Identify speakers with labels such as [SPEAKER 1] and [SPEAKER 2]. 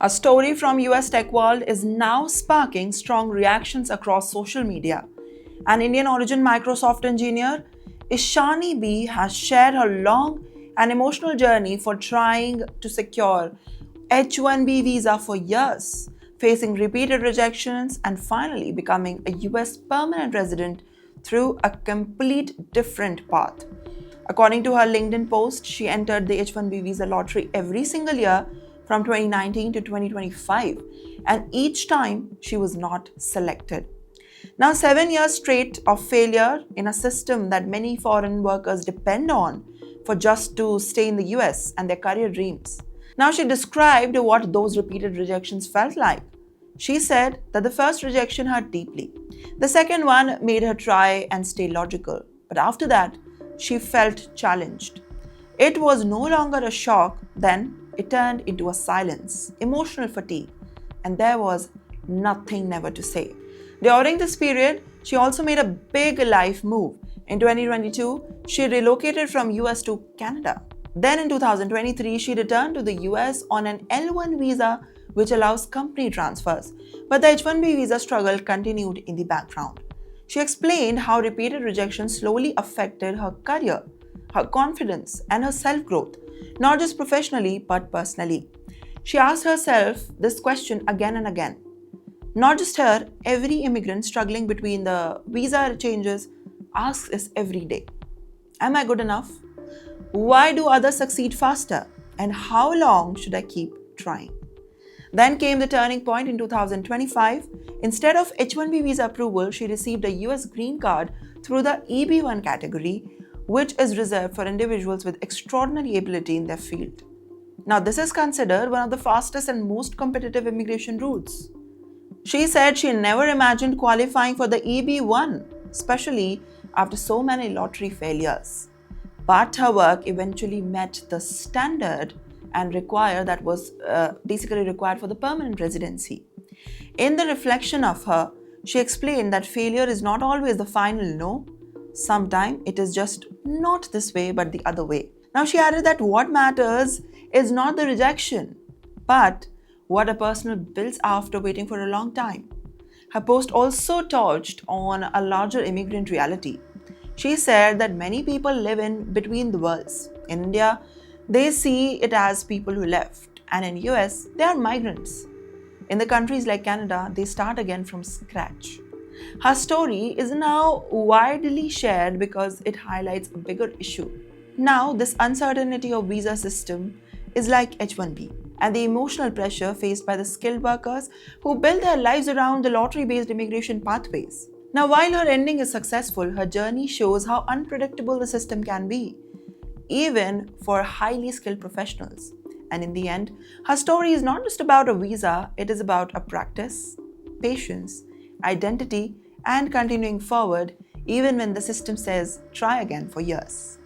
[SPEAKER 1] A story from US tech world is now sparking strong reactions across social media. An Indian origin Microsoft engineer, Ishani B, has shared her long and emotional journey for trying to secure H1B visa for years, facing repeated rejections and finally becoming a US permanent resident through a complete different path. According to her LinkedIn post, she entered the H1B visa lottery every single year from 2019 to 2025, and each time she was not selected. Now, 7 years straight of failure in a system that many foreign workers depend on for just to stay in the US and their career dreams. Now, she described what those repeated rejections felt like. She said that the first rejection hurt deeply. The second one made her try and stay logical. But after that, she felt challenged. It was no longer a shock, then it turned into a silence, emotional fatigue, and there was nothing never to say. During this period, she also made a big life move. In 2022, she relocated from US to Canada. Then in 2023, she returned to the US on an L1 visa, which allows company transfers. But the H1B visa struggle continued in the background. She explained how repeated rejection slowly affected her career, her confidence, and her self-growth, not just professionally but personally. She asked herself this question again and again. Not just her, every immigrant struggling between the visa changes asks this every day. Am I good enough? Why do others succeed faster? And how long should I keep trying? Then came the turning point in 2025. Instead of H1B visa approval, she received a US green card through the EB1 category, which is reserved for individuals with extraordinary ability in their field. Now, this is considered one of the fastest and most competitive immigration routes. She said she never imagined qualifying for the EB1, especially after so many lottery failures. But her work eventually met the standard and that was basically required for the permanent residency. In the reflection of her, she explained that failure is not always the final no. Sometimes it is just not this way but the other way. Now she added that what matters is not the rejection, but what a person builds after waiting for a long time. Her post also touched on a larger immigrant reality. She said that many people live in between the worlds. In India, they see it as people who left, and in US, they are migrants. In the countries like Canada, they start again from scratch. Her story is now widely shared because it highlights a bigger issue. Now, this uncertainty of visa system is like H1B, and the emotional pressure faced by the skilled workers who build their lives around the lottery-based immigration pathways. Now, while her ending is successful, her journey shows how unpredictable the system can be, even for highly skilled professionals. And in the end, her story is not just about a visa, it is about a practice, patience, identity, and continuing forward even when the system says try again for years.